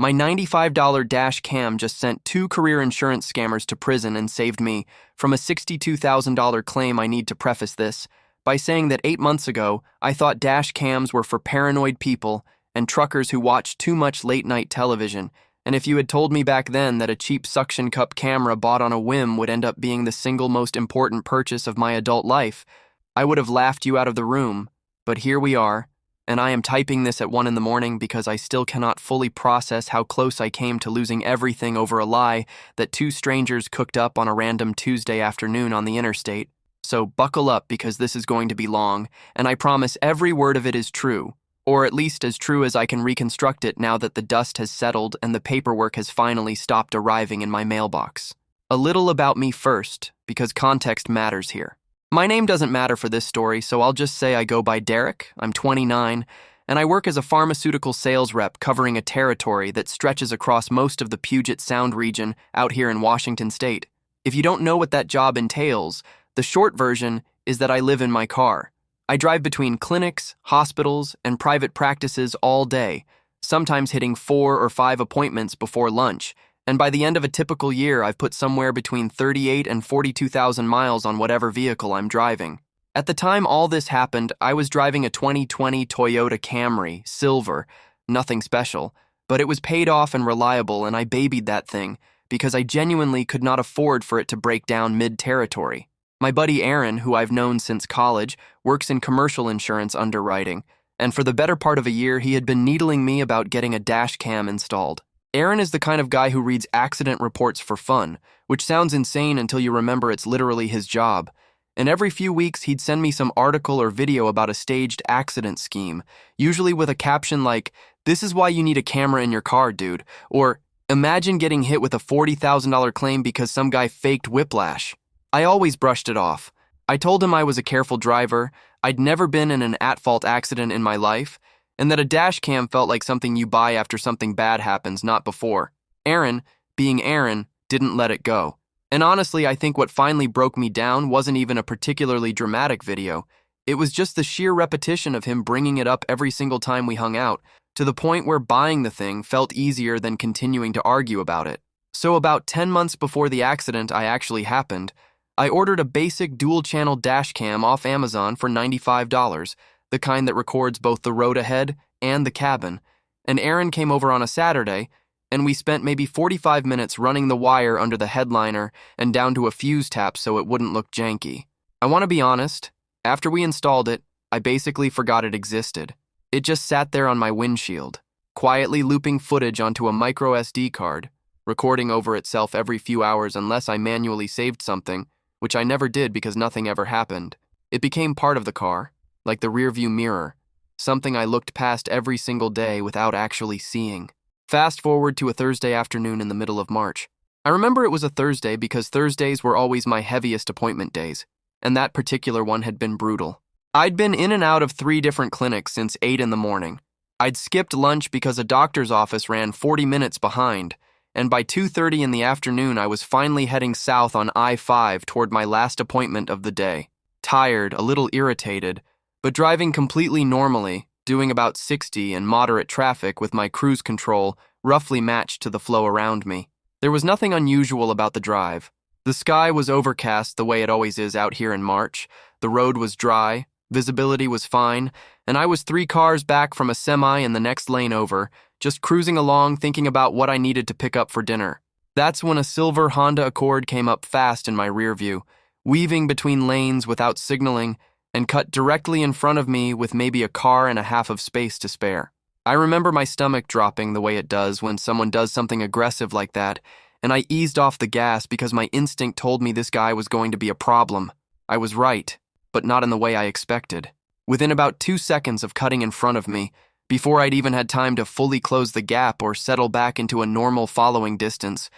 My $95 dash cam just sent two career insurance scammers to prison and saved me from a $62,000 claim. I need to preface this by saying that 8 months ago, I thought dash cams were for paranoid people and truckers who watched too much late-night television, and if you had told me back then that a cheap suction cup camera bought on a whim would end up being the single most important purchase of my adult life, I would have laughed you out of the room. But here we are, and I am typing this at 1 in the morning because I still cannot fully process how close I came to losing everything over a lie that two strangers cooked up on a random Tuesday afternoon on the interstate. So buckle up because this is going to be long, and I promise every word of it is true, or at least as true as I can reconstruct it now that the dust has settled and the paperwork has finally stopped arriving in my mailbox. A little about me first, because context matters here. My name doesn't matter for this story, so I'll just say I go by Derek, I'm 29, and I work as a pharmaceutical sales rep covering a territory that stretches across most of the Puget Sound region out here in Washington state. If you don't know what that job entails, the short version is that I live in my car. I drive between clinics, hospitals, and private practices all day, sometimes hitting 4 or 5 appointments before lunch, and by the end of a typical year, I've put somewhere between 38 and 42,000 miles on whatever vehicle I'm driving. At the time all this happened, I was driving a 2020 Toyota Camry, silver, nothing special, but it was paid off and reliable, and I babied that thing because I genuinely could not afford for it to break down mid-territory. My buddy Aaron, who I've known since college, works in commercial insurance underwriting, and for the better part of a year, he had been needling me about getting a dash cam installed. Aaron is the kind of guy who reads accident reports for fun, which sounds insane until you remember it's literally his job. And every few weeks, he'd send me some article or video about a staged accident scheme, usually with a caption like, "This is why you need a camera in your car, dude," or "Imagine getting hit with a $40,000 claim because some guy faked whiplash." I always brushed it off. I told him I was a careful driver, I'd never been in an at-fault accident in my life, and that a dash cam felt like something you buy after something bad happens, not before. Aaron, being Aaron, didn't let it go. And honestly, I think what finally broke me down wasn't even a particularly dramatic video. It was just the sheer repetition of him bringing it up every single time we hung out, to the point where buying the thing felt easier than continuing to argue about it. So about 10 months before the accident actually happened, I ordered a basic dual-channel dash cam off Amazon for $95, the kind that records both the road ahead and the cabin, and Aaron came over on a Saturday, and we spent maybe 45 minutes running the wire under the headliner and down to a fuse tap so it wouldn't look janky. I want to be honest, after we installed it, I basically forgot it existed. It just sat there on my windshield, quietly looping footage onto a micro SD card, recording over itself every few hours unless I manually saved something, which I never did because nothing ever happened. It became part of the car, like the rearview mirror, something I looked past every single day without actually seeing. Fast forward to a Thursday afternoon in the middle of March. I remember it was a Thursday because Thursdays were always my heaviest appointment days, and that particular one had been brutal. I'd been in and out of 3 different clinics since 8 in the morning. I'd skipped lunch because a doctor's office ran 40 minutes behind, and by 2:30 in the afternoon I was finally heading south on I-5 toward my last appointment of the day. Tired, a little irritated, but driving completely normally, doing about 60 in moderate traffic with my cruise control roughly matched to the flow around me. There was nothing unusual about the drive. The sky was overcast the way it always is out here in March, the road was dry, visibility was fine, and I was 3 cars back from a semi in the next lane over, just cruising along thinking about what I needed to pick up for dinner. That's when a silver Honda Accord came up fast in my rear view, weaving between lanes without signaling, and cut directly in front of me with maybe a car and a half of space to spare. I remember my stomach dropping the way it does when someone does something aggressive like that, and I eased off the gas because my instinct told me this guy was going to be a problem. I was right, but not in the way I expected. Within about 2 seconds of cutting in front of me, before I'd even had time to fully close the gap or settle back into a normal following distance,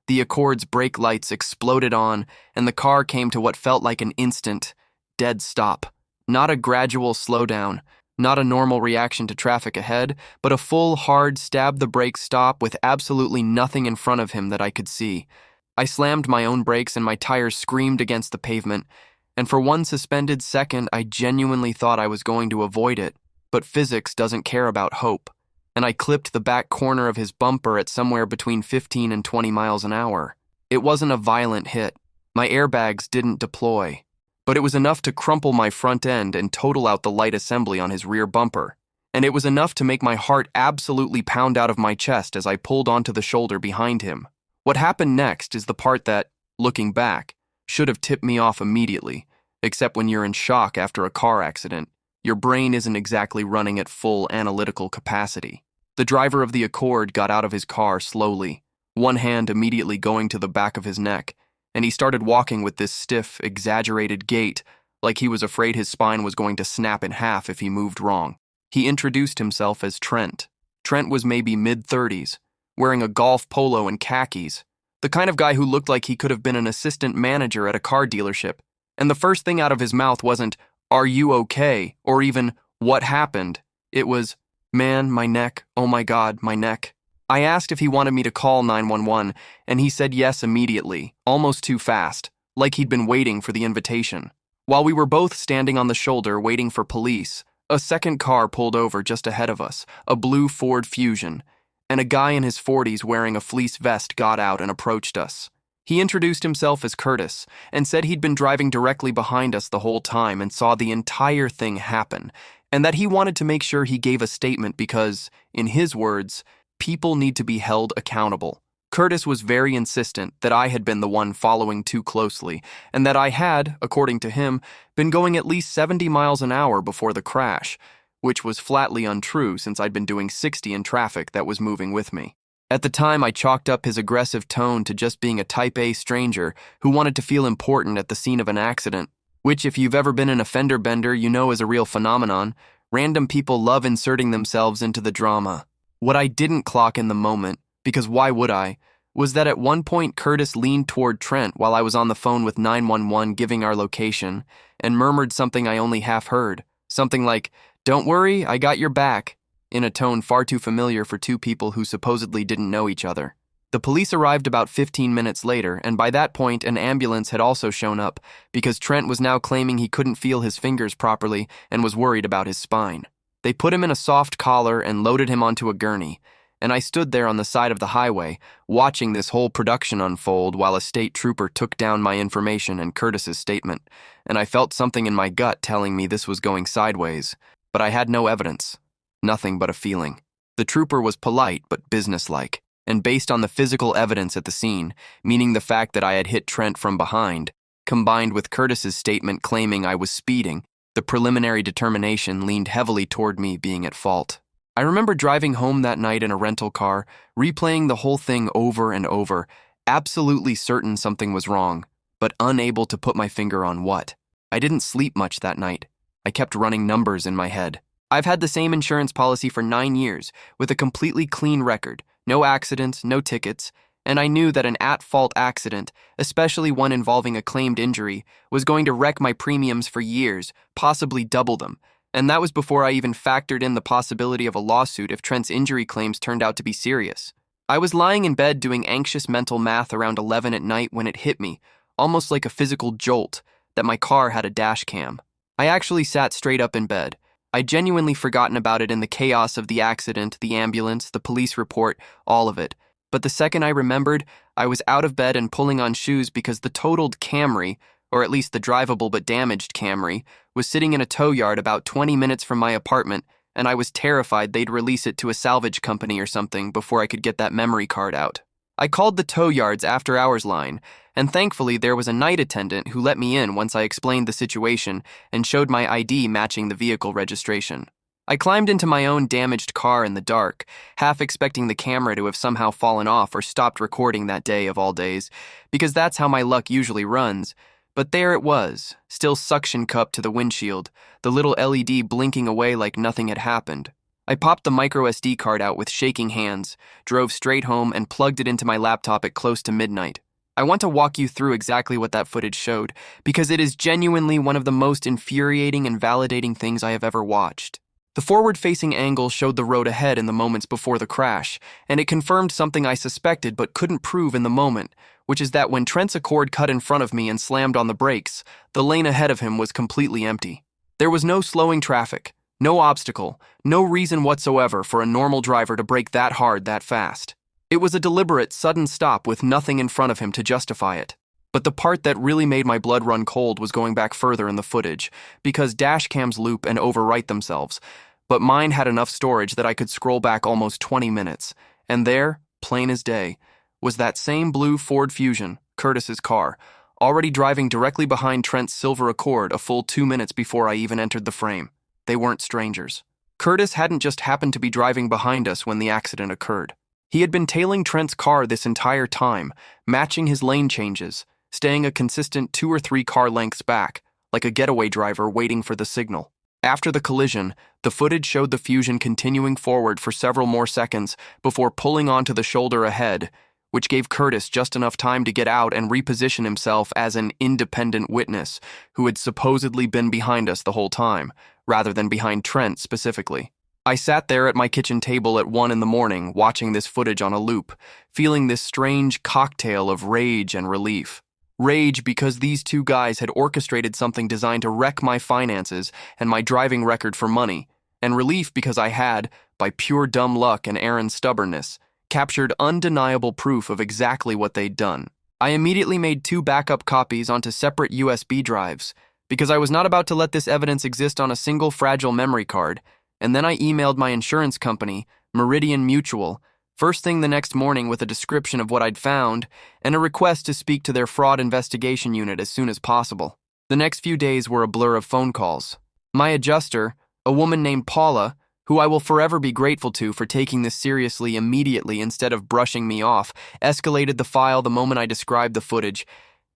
the Accord's brake lights exploded on, and the car came to what felt like an instant, dead stop. Not a gradual slowdown, not a normal reaction to traffic ahead, but a full, hard stab-the-brake stop with absolutely nothing in front of him that I could see. I slammed my own brakes and my tires screamed against the pavement, and for one suspended second I genuinely thought I was going to avoid it. But physics doesn't care about hope. and I clipped the back corner of his bumper at somewhere between 15 and 20 miles an hour. It wasn't a violent hit. My airbags didn't deploy, but it was enough to crumple my front end and total out the light assembly on his rear bumper. And it was enough to make my heart absolutely pound out of my chest as I pulled onto the shoulder behind him. What happened next is the part that, looking back, should have tipped me off immediately, except when you're in shock after a car accident. Your brain isn't exactly running at full analytical capacity. The driver of the Accord got out of his car slowly, one hand immediately going to the back of his neck, and he started walking with this stiff, exaggerated gait, like he was afraid his spine was going to snap in half if he moved wrong. He introduced himself as Trent. Trent was maybe mid-30s, wearing a golf polo and khakis, the kind of guy who looked like he could have been an assistant manager at a car dealership. And the first thing out of his mouth wasn't, "Are you okay?" or even, "What happened?" It was, "Man, my neck, oh my God, my neck." I asked if he wanted me to call 911, and he said yes immediately, almost too fast, like he'd been waiting for the invitation. While we were both standing on the shoulder waiting for police, a second car pulled over just ahead of us, a blue Ford Fusion, and a guy in his 40s wearing a fleece vest got out and approached us. He introduced himself as Curtis and said he'd been driving directly behind us the whole time and saw the entire thing happen, and that he wanted to make sure he gave a statement because, in his words, people need to be held accountable. Curtis was very insistent that I had been the one following too closely, and that I had, according to him, been going at least 70 miles an hour before the crash, which was flatly untrue since I'd been doing 60 in traffic that was moving with me. At the time, I chalked up his aggressive tone to just being a type A stranger who wanted to feel important at the scene of an accident, which, if you've ever been an offender bender, you know is a real phenomenon. Random people love inserting themselves into the drama. What I didn't clock in the moment, because why would I, was that at one point Curtis leaned toward Trent while I was on the phone with 911 giving our location, and murmured something I only half heard, something like, "Don't worry, I got your back," in a tone far too familiar for two people who supposedly didn't know each other. The police arrived about 15 minutes later, and by that point an ambulance had also shown up, because Trent was now claiming he couldn't feel his fingers properly and was worried about his spine. They put him in a soft collar and loaded him onto a gurney, and I stood there on the side of the highway, watching this whole production unfold while a state trooper took down my information and Curtis's statement, and I felt something in my gut telling me this was going sideways, but I had no evidence, nothing but a feeling. The trooper was polite but businesslike, and based on the physical evidence at the scene, meaning the fact that I had hit Trent from behind, combined with Curtis's statement claiming I was speeding, the preliminary determination leaned heavily toward me being at fault. I remember driving home that night in a rental car, replaying the whole thing over and over, absolutely certain something was wrong, but unable to put my finger on what. I didn't sleep much that night. I kept running numbers in my head. I've had the same insurance policy for 9 years, with a completely clean record, no accidents, no tickets, and I knew that an at-fault accident, especially one involving a claimed injury, was going to wreck my premiums for years, possibly double them. And that was before I even factored in the possibility of a lawsuit if Trent's injury claims turned out to be serious. I was lying in bed doing anxious mental math around 11 at night when it hit me, almost like a physical jolt, that my car had a dash cam. I actually sat straight up in bed. I'd genuinely forgotten about it in the chaos of the accident, the ambulance, the police report, all of it. But the second I remembered, I was out of bed and pulling on shoes because the totaled Camry, or at least the drivable but damaged Camry, was sitting in a tow yard about 20 minutes from my apartment, and I was terrified they'd release it to a salvage company or something before I could get that memory card out. I called the tow yard's after-hours line, and thankfully there was a night attendant who let me in once I explained the situation and showed my ID matching the vehicle registration. I climbed into my own damaged car in the dark, half expecting the camera to have somehow fallen off or stopped recording that day of all days, because that's how my luck usually runs. But there it was, still suction cupped to the windshield, the little LED blinking away like nothing had happened. I popped the microSD card out with shaking hands, drove straight home, and plugged it into my laptop at close to midnight. I want to walk you through exactly what that footage showed, because it is genuinely one of the most infuriating and validating things I have ever watched. The forward-facing angle showed the road ahead in the moments before the crash, and it confirmed something I suspected but couldn't prove in the moment, which is that when Trent's Accord cut in front of me and slammed on the brakes, the lane ahead of him was completely empty. There was no slowing traffic, No obstacle, no reason whatsoever for a normal driver to brake that hard that fast. It was a deliberate, sudden stop with nothing in front of him to justify it. But the part that really made my blood run cold was going back further in the footage, because dash cams loop and overwrite themselves. But mine had enough storage that I could scroll back almost 20 minutes. And there, plain as day, was that same blue Ford Fusion, Curtis's car, already driving directly behind Trent's silver Accord a full 2 minutes before I even entered the frame. They weren't strangers. Curtis hadn't just happened to be driving behind us when the accident occurred. He had been tailing Trent's car this entire time, matching his lane changes, staying a consistent 2 or 3 car lengths back, like a getaway driver waiting for the signal. After the collision, the footage showed the Fusion continuing forward for several more seconds before pulling onto the shoulder ahead, which gave Curtis just enough time to get out and reposition himself as an independent witness who had supposedly been behind us the whole time, rather than behind Trent specifically. I sat there at my kitchen table at 1 in the morning, watching this footage on a loop, feeling this strange cocktail of rage and relief. Rage because these two guys had orchestrated something designed to wreck my finances and my driving record for money, and relief because I had, by pure dumb luck and Aaron's stubbornness, captured undeniable proof of exactly what they'd done. I immediately made 2 backup copies onto separate USB drives, because I was not about to let this evidence exist on a single fragile memory card, and then I emailed my insurance company, Meridian Mutual, first thing the next morning with a description of what I'd found and a request to speak to their fraud investigation unit as soon as possible. The next few days were a blur of phone calls. My adjuster, a woman named Paula, who I will forever be grateful to for taking this seriously immediately instead of brushing me off, escalated the file the moment I described the footage,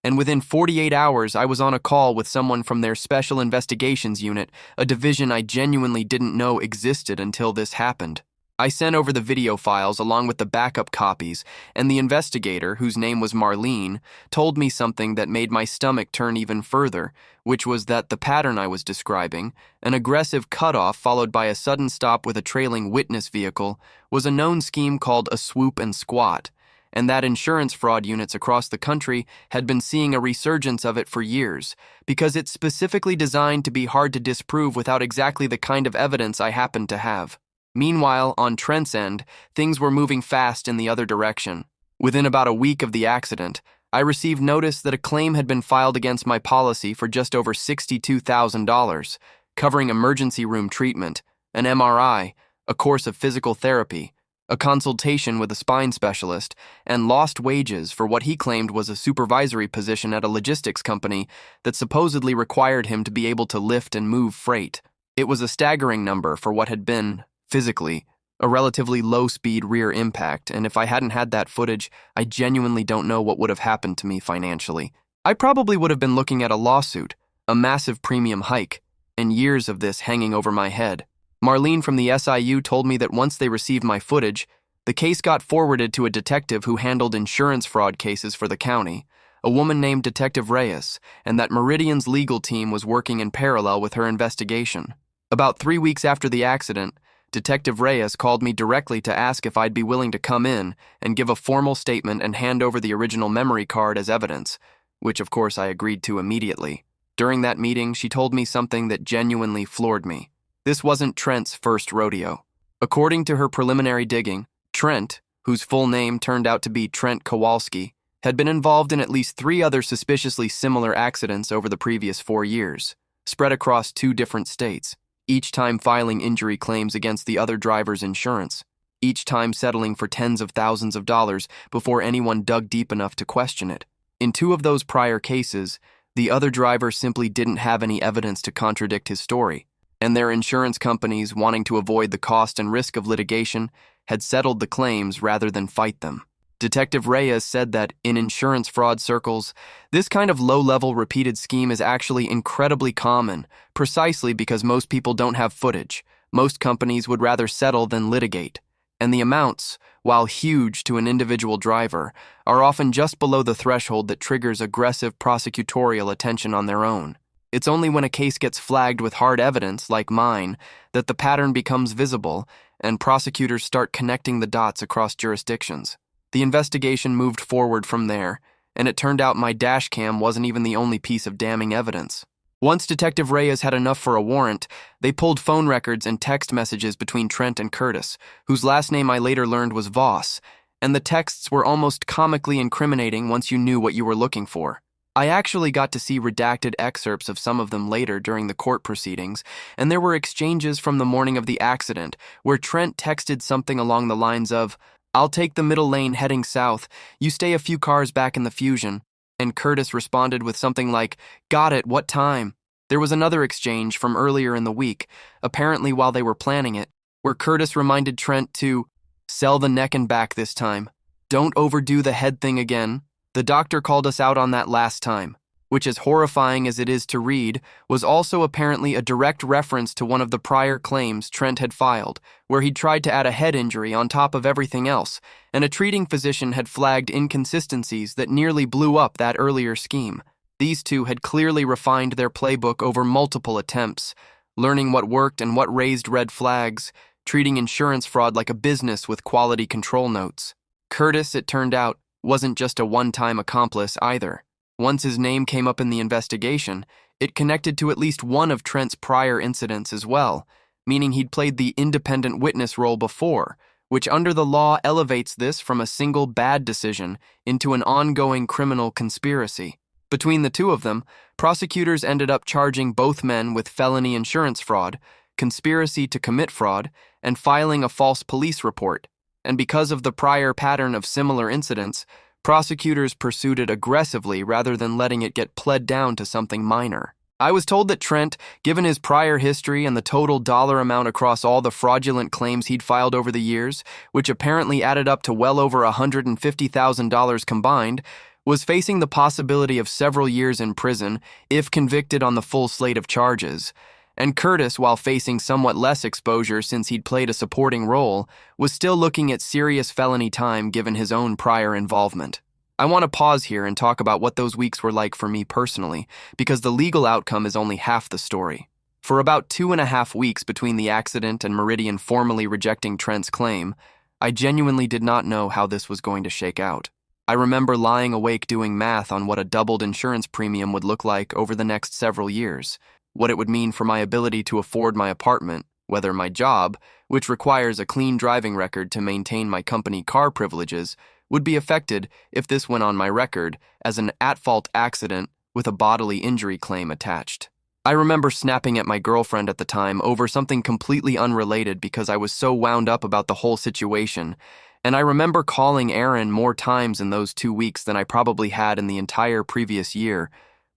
and within 48 hours I was on a call with someone from their Special Investigations Unit, a division I genuinely didn't know existed until this happened. I sent over the video files along with the backup copies, and the investigator, whose name was Marlene, told me something that made my stomach turn even further, which was that the pattern I was describing, an aggressive cutoff followed by a sudden stop with a trailing witness vehicle, was a known scheme called a swoop and squat, and that insurance fraud units across the country had been seeing a resurgence of it for years, because it's specifically designed to be hard to disprove without exactly the kind of evidence I happened to have. Meanwhile, on Trent's end, things were moving fast in the other direction. Within about a week of the accident, I received notice that a claim had been filed against my policy for just over $62,000, covering emergency room treatment, an MRI, a course of physical therapy, a consultation with a spine specialist, and lost wages for what he claimed was a supervisory position at a logistics company that supposedly required him to be able to lift and move freight. It was a staggering number for what had been, physically, a relatively low-speed rear impact, and if I hadn't had that footage, I genuinely don't know what would have happened to me financially. I probably would have been looking at a lawsuit, a massive premium hike, and years of this hanging over my head. Marlene from the SIU told me that once they received my footage, the case got forwarded to a detective who handled insurance fraud cases for the county, a woman named Detective Reyes, and that Meridian's legal team was working in parallel with her investigation. About 3 weeks after the accident, Detective Reyes called me directly to ask if I'd be willing to come in and give a formal statement and hand over the original memory card as evidence, which of course I agreed to immediately. During that meeting, she told me something that genuinely floored me. This wasn't Trent's first rodeo. According to her preliminary digging, Trent, whose full name turned out to be Trent Kowalski, had been involved in at least 3 other suspiciously similar accidents over the previous 4 years, spread across 2 different states, each time filing injury claims against the other driver's insurance, each time settling for tens of thousands of dollars before anyone dug deep enough to question it. In 2 of those prior cases, the other driver simply didn't have any evidence to contradict his story, and their insurance companies, wanting to avoid the cost and risk of litigation, had settled the claims rather than fight them. Detective Reyes said that, in insurance fraud circles, this kind of low-level repeated scheme is actually incredibly common, precisely because most people don't have footage. Most companies would rather settle than litigate, and the amounts, while huge to an individual driver, are often just below the threshold that triggers aggressive prosecutorial attention on their own. It's only when a case gets flagged with hard evidence, like mine, that the pattern becomes visible and prosecutors start connecting the dots across jurisdictions. The investigation moved forward from there, and it turned out my dash cam wasn't even the only piece of damning evidence. Once Detective Reyes had enough for a warrant, they pulled phone records and text messages between Trent and Curtis, whose last name I later learned was Voss, and the texts were almost comically incriminating once you knew what you were looking for. I actually got to see redacted excerpts of some of them later during the court proceedings, and there were exchanges from the morning of the accident where Trent texted something along the lines of, "I'll take the middle lane heading south, you stay a few cars back in the Fusion," and Curtis responded with something like, "Got it, what time?" There was another exchange from earlier in the week, apparently while they were planning it, where Curtis reminded Trent to sell the neck and back this time. Don't overdo the head thing again. The doctor called us out on that last time, which, as horrifying as it is to read, was also apparently a direct reference to one of the prior claims Trent had filed, where he'd tried to add a head injury on top of everything else, and a treating physician had flagged inconsistencies that nearly blew up that earlier scheme. These two had clearly refined their playbook over multiple attempts, learning what worked and what raised red flags, treating insurance fraud like a business with quality control notes. Curtis, it turned out, wasn't just a one-time accomplice either. Once his name came up in the investigation, it connected to at least one of Trent's prior incidents as well, meaning he'd played the independent witness role before, which under the law elevates this from a single bad decision into an ongoing criminal conspiracy. Between the two of them, prosecutors ended up charging both men with felony insurance fraud, conspiracy to commit fraud, and filing a false police report. And because of the prior pattern of similar incidents, prosecutors pursued it aggressively rather than letting it get pled down to something minor. I was told that Trent, given his prior history and the total dollar amount across all the fraudulent claims he'd filed over the years, which apparently added up to well over $150,000 combined, was facing the possibility of several years in prison if convicted on the full slate of charges. And Curtis, while facing somewhat less exposure since he'd played a supporting role, was still looking at serious felony time given his own prior involvement. I want to pause here and talk about what those weeks were like for me personally, because the legal outcome is only half the story. For about 2.5 weeks between the accident and Meridian formally rejecting Trent's claim, I genuinely did not know how this was going to shake out. I remember lying awake doing math on what a doubled insurance premium would look like over the next several years, what it would mean for my ability to afford my apartment, whether my job, which requires a clean driving record to maintain my company car privileges, would be affected if this went on my record as an at-fault accident with a bodily injury claim attached. I remember snapping at my girlfriend at the time over something completely unrelated because I was so wound up about the whole situation, and I remember calling Aaron more times in those 2 weeks than I probably had in the entire previous year,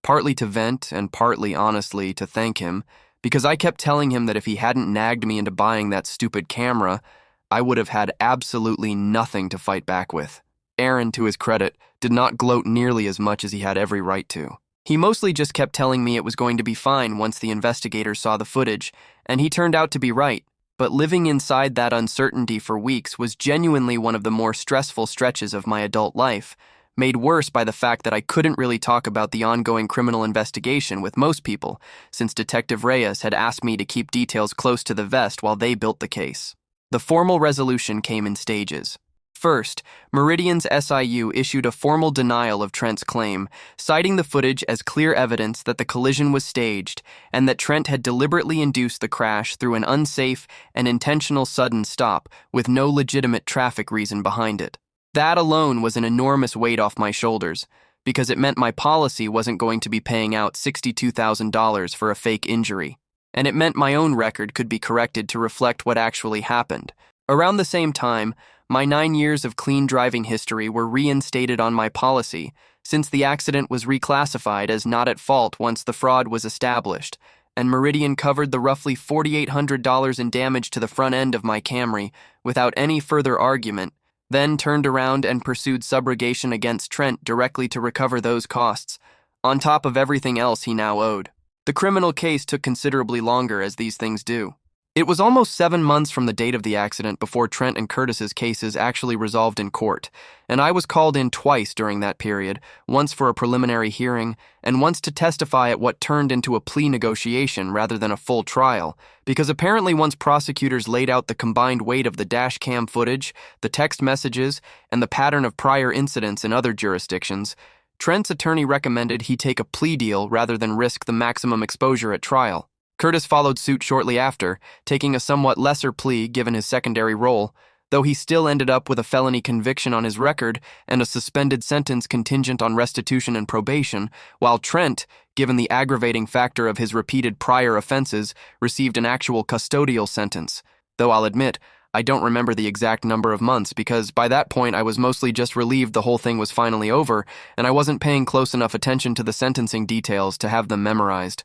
partly to vent and partly, honestly, to thank him, because I kept telling him that if he hadn't nagged me into buying that stupid camera, I would have had absolutely nothing to fight back with. Aaron, to his credit, did not gloat nearly as much as he had every right to. He mostly just kept telling me it was going to be fine once the investigators saw the footage, and he turned out to be right. But living inside that uncertainty for weeks was genuinely one of the more stressful stretches of my adult life, made worse by the fact that I couldn't really talk about the ongoing criminal investigation with most people, since Detective Reyes had asked me to keep details close to the vest while they built the case. The formal resolution came in stages. First, Meridian's SIU issued a formal denial of Trent's claim, citing the footage as clear evidence that the collision was staged and that Trent had deliberately induced the crash through an unsafe and intentional sudden stop with no legitimate traffic reason behind it. That alone was an enormous weight off my shoulders, because it meant my policy wasn't going to be paying out $62,000 for a fake injury, and it meant my own record could be corrected to reflect what actually happened. Around the same time, my 9 years of clean driving history were reinstated on my policy, since the accident was reclassified as not at fault once the fraud was established, and Meridian covered the roughly $4,800 in damage to the front end of my Camry without any further argument, then turned around and pursued subrogation against Trent directly to recover those costs, on top of everything else he now owed. The criminal case took considerably longer, as these things do. It was almost 7 months from the date of the accident before Trent and Curtis's cases actually resolved in court, and I was called in twice during that period, once for a preliminary hearing, and once to testify at what turned into a plea negotiation rather than a full trial, because apparently once prosecutors laid out the combined weight of the dash cam footage, the text messages, and the pattern of prior incidents in other jurisdictions, Trent's attorney recommended he take a plea deal rather than risk the maximum exposure at trial. Curtis followed suit shortly after, taking a somewhat lesser plea given his secondary role, though he still ended up with a felony conviction on his record and a suspended sentence contingent on restitution and probation, while Trent, given the aggravating factor of his repeated prior offenses, received an actual custodial sentence. Though I'll admit, I don't remember the exact number of months because by that point I was mostly just relieved the whole thing was finally over and I wasn't paying close enough attention to the sentencing details to have them memorized.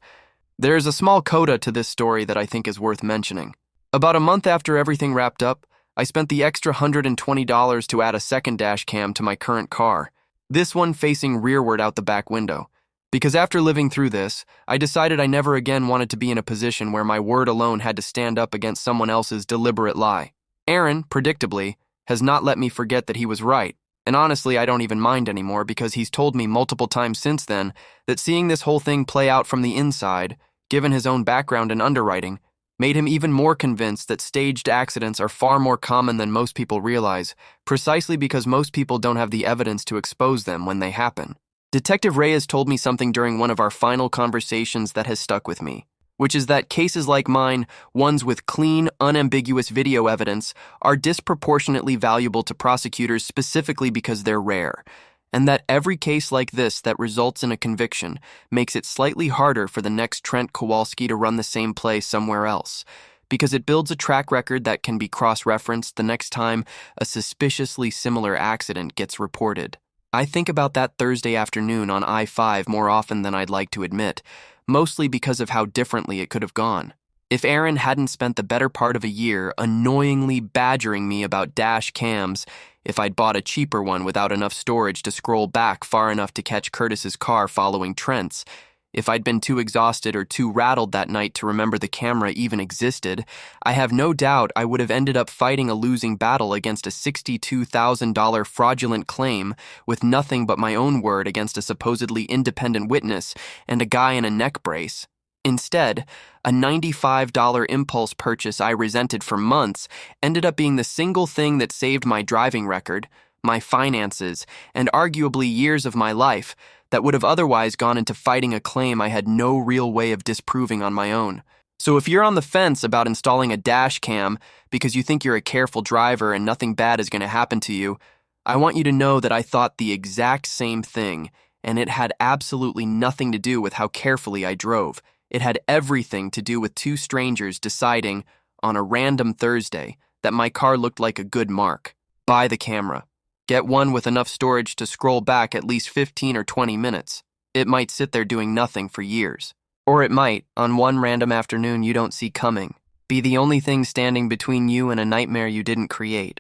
There's a small coda to this story that I think is worth mentioning. About a month after everything wrapped up, I spent the extra $120 to add a second dash cam to my current car, this one facing rearward out the back window. Because after living through this, I decided I never again wanted to be in a position where my word alone had to stand up against someone else's deliberate lie. Aaron, predictably, has not let me forget that he was right, and honestly I don't even mind anymore because he's told me multiple times since then that seeing this whole thing play out from the inside, given his own background in underwriting, made him even more convinced that staged accidents are far more common than most people realize, precisely because most people don't have the evidence to expose them when they happen. Detective Reyes told me something during one of our final conversations that has stuck with me, which is that cases like mine, ones with clean, unambiguous video evidence, are disproportionately valuable to prosecutors specifically because they're rare, and that every case like this that results in a conviction makes it slightly harder for the next Trent Kowalski to run the same play somewhere else, because it builds a track record that can be cross-referenced the next time a suspiciously similar accident gets reported. I think about that Thursday afternoon on I-5 more often than I'd like to admit, mostly because of how differently it could have gone. If Aaron hadn't spent the better part of a year annoyingly badgering me about dash cams, if I'd bought a cheaper one without enough storage to scroll back far enough to catch Curtis's car following Trent's, if I'd been too exhausted or too rattled that night to remember the camera even existed, I have no doubt I would have ended up fighting a losing battle against a $62,000 fraudulent claim with nothing but my own word against a supposedly independent witness and a guy in a neck brace. Instead, a $95 impulse purchase I resented for months ended up being the single thing that saved my driving record, my finances, and arguably years of my life that would have otherwise gone into fighting a claim I had no real way of disproving on my own. So if you're on the fence about installing a dash cam because you think you're a careful driver and nothing bad is going to happen to you, I want you to know that I thought the exact same thing, and it had absolutely nothing to do with how carefully I drove. It had everything to do with two strangers deciding, on a random Thursday, that my car looked like a good mark. Buy the camera. Get one with enough storage to scroll back at least 15 or 20 minutes. It might sit there doing nothing for years. Or it might, on one random afternoon you don't see coming, be the only thing standing between you and a nightmare you didn't create.